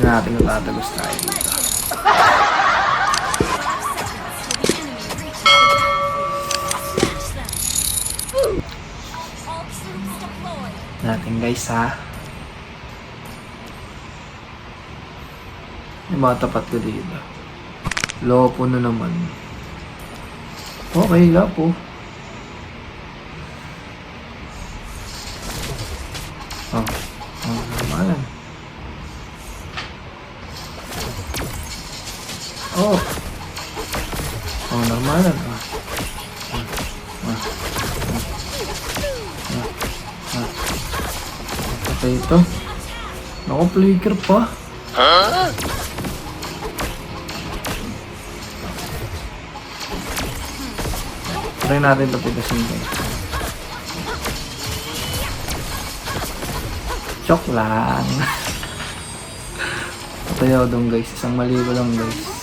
Tignan natin kung tatagos tayo dito. Natin guys ha. Yung mga tapat ko dito. Lopo na naman. Okay, lopo. Oh, normalan. Oh, normalan. Okay ito. Naku, flicker pa. Try natin ito pitasin guys. Joke lang. Patayaw doon guys. Isang mali ko lang guys.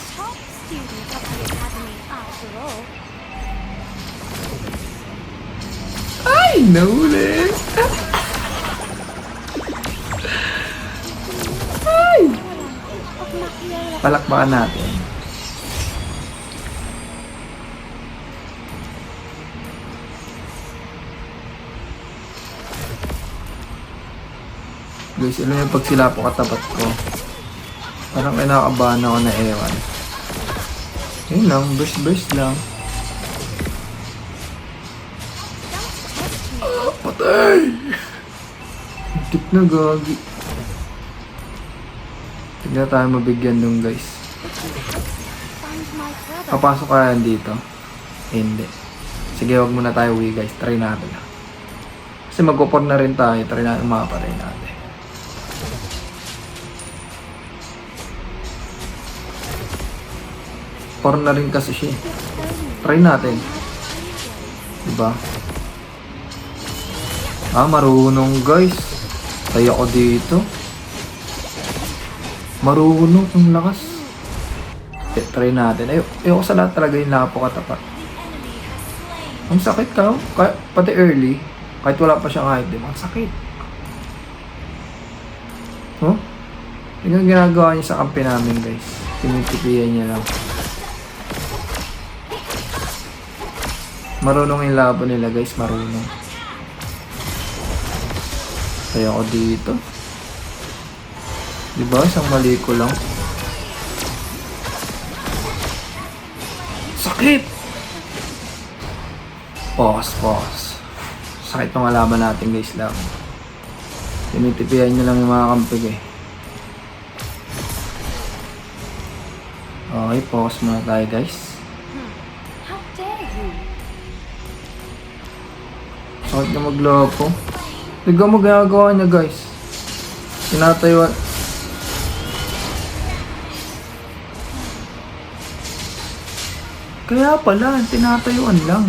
Ay! Nahuli! Ay! Palakbakan natin. Guys, alam yung pag sila po katapat ko, parang kinakabahan ako na ewan. Yun lang, burst lang. Ah, patay! Tip na gagi. Tignan tayo mabigyan dun guys. Papasok ka yan dito? Hindi. Sige, wag muna tayo uwi guys. Try natin. Kasi mag-upor na rin tayo. Try natin makapatay natin. Upor na rin kasi siya. Try natin. Diba? Ah, marunong guys. Tayo ako dito. Marunong. Ang lakas. Okay, try natin. Ayoko sa lahat talaga yung lapo katapat. Ang sakit ka. Pati early. Kahit wala pa siyang item. Ang sakit. Oh? Yung ginagawa niya sa kampi namin guys. Tinitipiyan niya lang. Marunong yung labo nila guys. Marunong. Kaya ako dito. Diba? Isang mali ko lang. Sakit! Pause. Sakit ng alaman natin guys lang. Tinitipihan nyo lang yung mga kampig eh. Okay, pause muna tayo guys. Sakit na maglopo. Tignan mo ginagawa niya guys. Tinatayuan. Kaya pala, tinatayuan lang.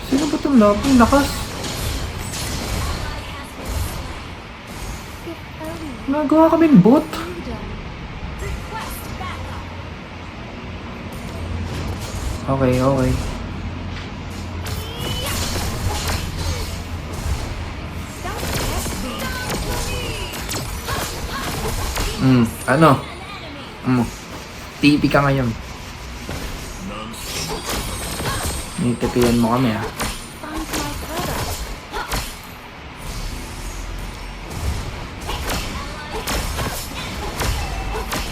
Sino ba itong lopo? Lakas. Nagawa kaming bot. Okay. Ano? TP ka ngayon. Nitipian mo kami ha.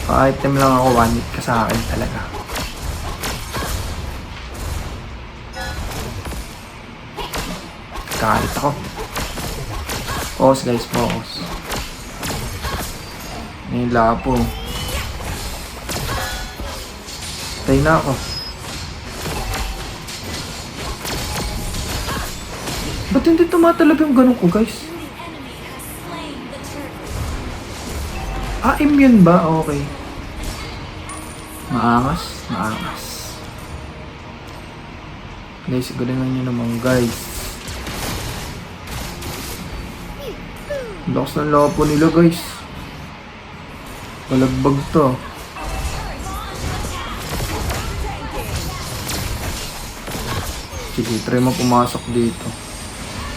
Pa-item lang ako, 1 hit ka sa akin talaga. Kahit ako. Pause guys, pause. May lapo. Tayo na ako. Ba't hindi tumatalab yung ganun ko guys? Ah, immune ba? Okay. Maangas. Guys, galingan nyo naman guys. Lakas ng lapo nila guys. Palagbag to. Sige, try mo pumasok dito.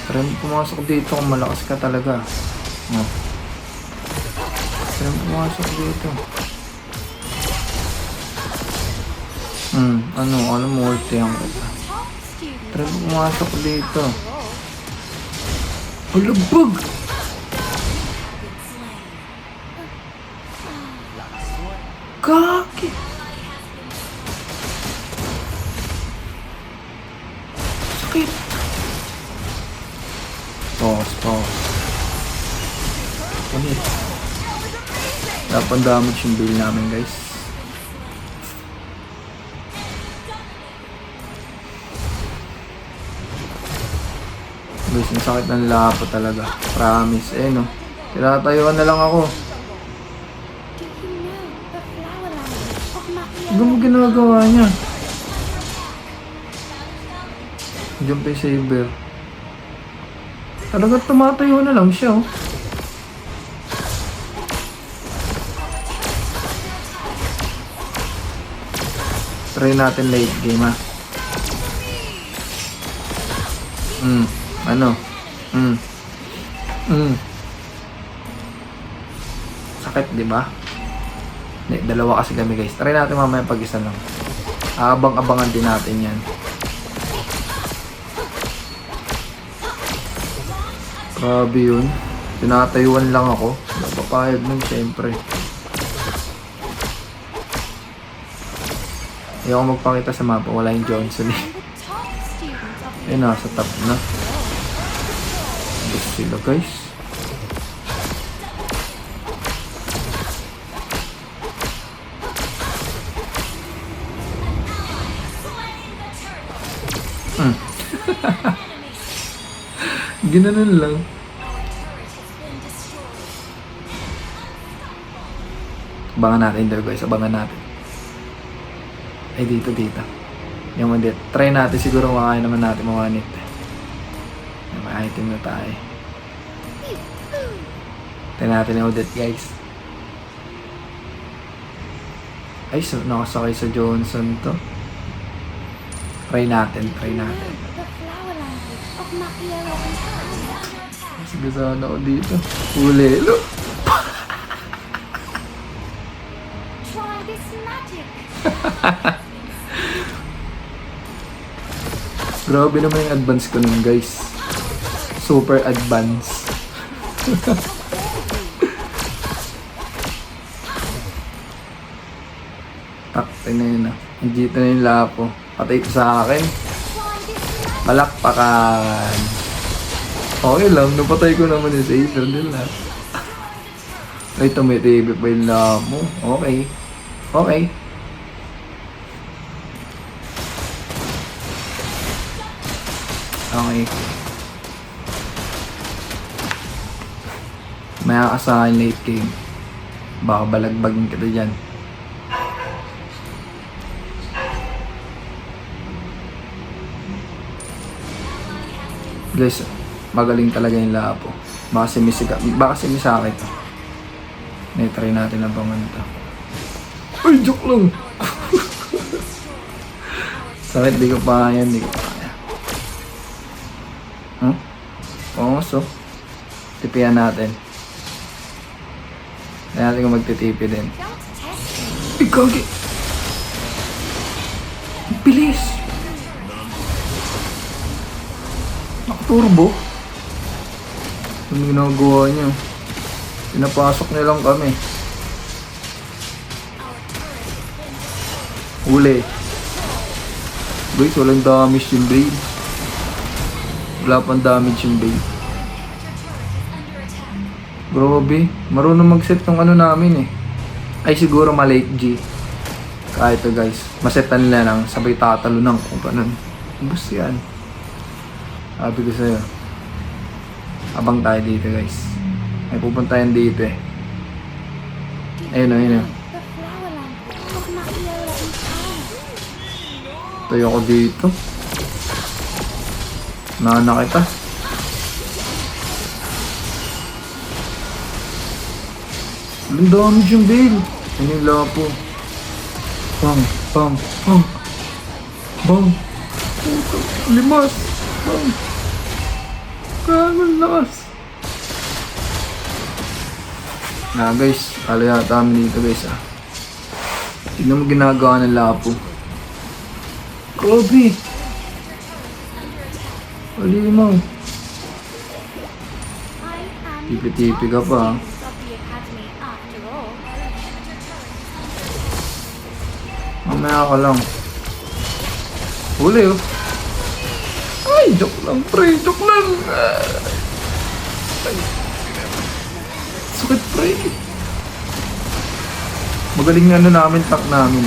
Try mo pumasok dito kung malakas ka talaga. Yan pumasok dito. Ano multi ang kita. Tara pumasok dito. Ulubog! Kaki! Sakit! Pause. Ulit. Dapat damage yung build namin guys. Guys, ang sakit ng lapo talaga. Promise. No. Tinatayuan na lang ako. Ano mo ginagawa niya? Jump saber. Talagang tumatayo na lang siya. Try natin late game ha. Sakit, di ba? Dalawa kasi kami guys. Try natin mamaya pag-isa lang. Abang-abangan din natin yan. Grabe yun. Tinatayuan lang ako. Napapayag nun syempre. Ayoko magpakita sa mapa. Wala yung Johnson eh. Ayun, nasa top na. Gusto sila guys. Ginanon lang. Abangan natin dito guys. Abangan natin. Ay dito. Yung hindi. Try natin siguro makakain naman natin mawanit. May item na tayo. Try natin yung Odette guys. Ay, so, nakasakay sa Johnson to. Try natin. Sige sana ako dito. Ulelo. Grabe naman yung advance ko nun guys. Super advance. Takte na yun ah. Nandito na yung lapo. Patay ito sa akin. Palakpakan. Okay lang. Napatay ko naman yung saber nila. Ay, tumitibip pa yung lapo. Okay. Maya ka sa akin late game. Baka balagbagin kita dyan. Guys, magaling talaga yung lapo. Baka simisakit. Try natin na bangan ito. Ay, joke lang! Sakit, di ko pa kaya. Oo, so. Tipihan natin. Kaya natin kung magtitipi din. Ay, kagi! Bilis! Nakaturbo. Ano ginagawa niyo? Pinapasok niya lang kami. Huli. Guys, walang damage yung blade. Wala pang damage yung blade. Grabe. Marunong mag-set ng ano namin eh. Ay siguro ma-late G. Kahit to guys. Masetan nila lang. Sabay tatalo ng kung ganun. Bus yan. Sabi ko sa'yo. Abang tayo dito guys. Ay pupuntayan dito eh. Ayun. Tayo ako dito. Nana kita. Ang dami yung bail. Ano yung lapo? Bang. Limas. Bang. Kaya ang lakas. Guys, talo yata kami dito guys Tignan mo ginagawa ng lapo. Grabe! Alimaw. Tipi-tipi ka pa Mamaya ka lang. Huli oh. Ay, joke lang pre, joke lang. Ay. Sakit pre. Magaling nga namin, tank namin.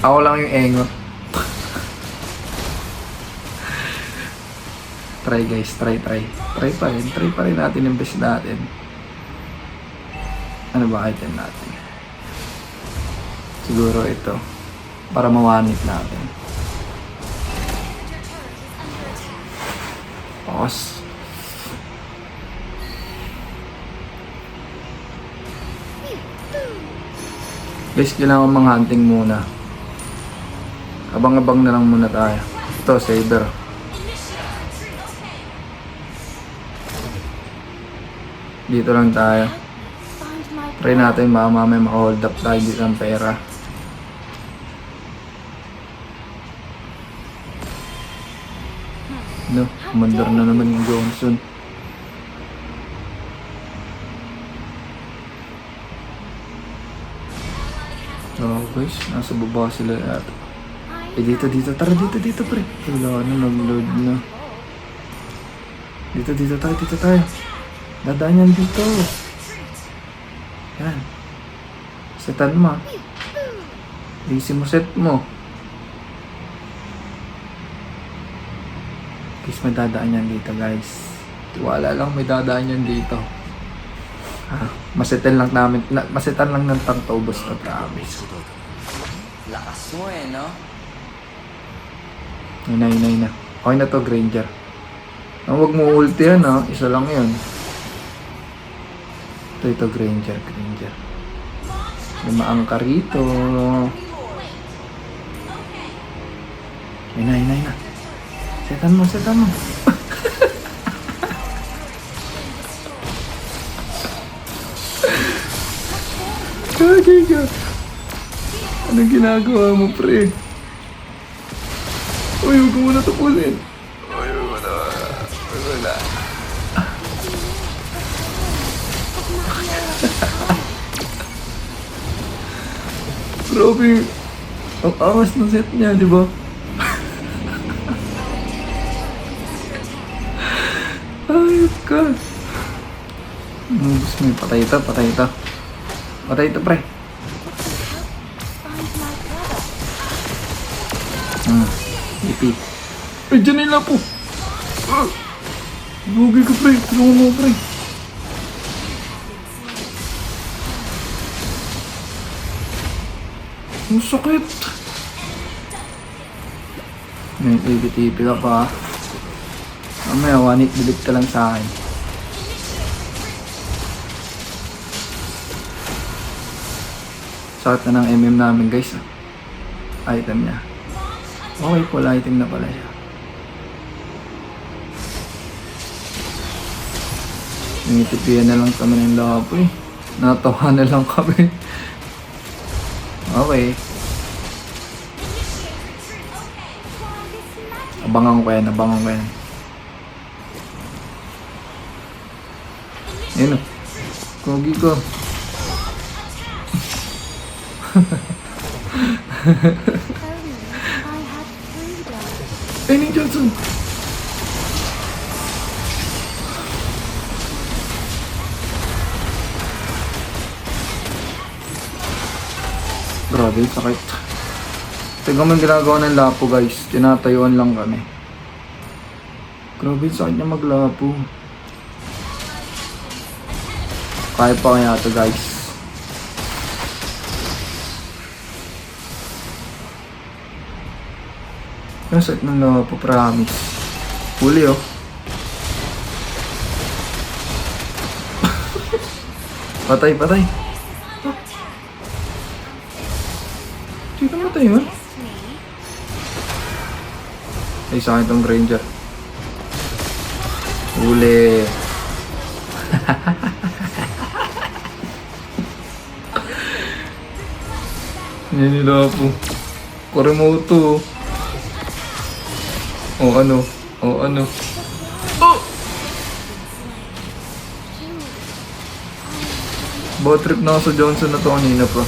Ako lang yung engot. Try guys, try. Try pa rin natin yung best natin. Ano ba item natin? Siguro ito. Para mawanit natin. Pause. Guys, kailangan mang-hunting muna. Abang-abang na lang muna tayo. Ito, Saber. Dito lang tayo. Try natin mamaya maka-hold up tayo dito ng pera. No, kumandar na naman yung Johnson. Oh guys, nasa baba sila yata. Dito, tara dito pre. Wala na, nag-load na. Dito tayo. Dadaan yan dito. Yan. Setan mo. Easy mo set mo. Guys, may dadaan yan dito guys. Tiwala lang, may dadaan yan dito. Masetan lang ng tank to, ubos na promise. Lakas mo no? Inay na. Okay na to, Granger. Huwag mo ulti yan isa lang yun. Ito, Granger. Lumaang ka rito. Inay na. Setan mo. Kagi ka. Anong ginagawa mo, pre? Uy, huwag mo na tupulin. Uy, wala. Grabe. Ang angas ng set niya, di ba? Ayos ka. Gusto mo, patay ito, pre. Ipi. Ay, dyan na yung lapo. Bugay ka, pre. Tulungan mo, pre. Ang sakit. May tipi-tipi ka pa. Mamaya, one hit delete ka lang sa akin. Sakit na ng MM namin guys. Item niya. Okay, full item na pala siya. Nangitipian na lang kami ng lapo eh. Natawa na lang kami. Okay. Abangan ko yan. Ayun o. Kogi ko. Penny Johnson. Grabe, sakit. Tignan mo yung ginagawa ng lapo guys. Tinatayuan lang kami. Grabe, sakit niya maglapo. Kaya pa kaya ito guys. Yung sakit ng lapo, promise. Huli oh. Patay. Sino matay mo? Ay, sa akin itong Granger. Huli. Yan nila po. Koremoto. O ano? O ano? Oh! Bad trip na ako sa Johnson na to kanina pa.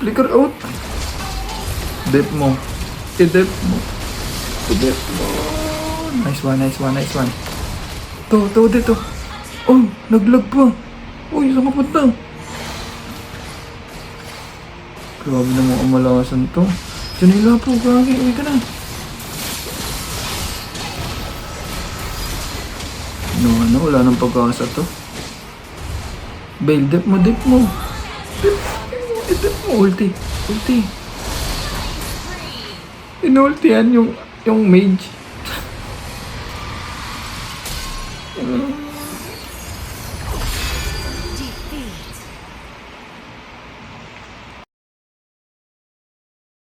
Flicker out. Dep mo. I-dep mo. I-dep mo. Nice one, nice one, nice one. To dito. Oh, naglag pa. Uy, saan ka punta? Grabe na mga amalasan to. Janila po, gagi. Uwi ka na. Ano, wala nang pag-asa to. Bail, dep mo. Dep mo, ulti. Inultihan yung mage.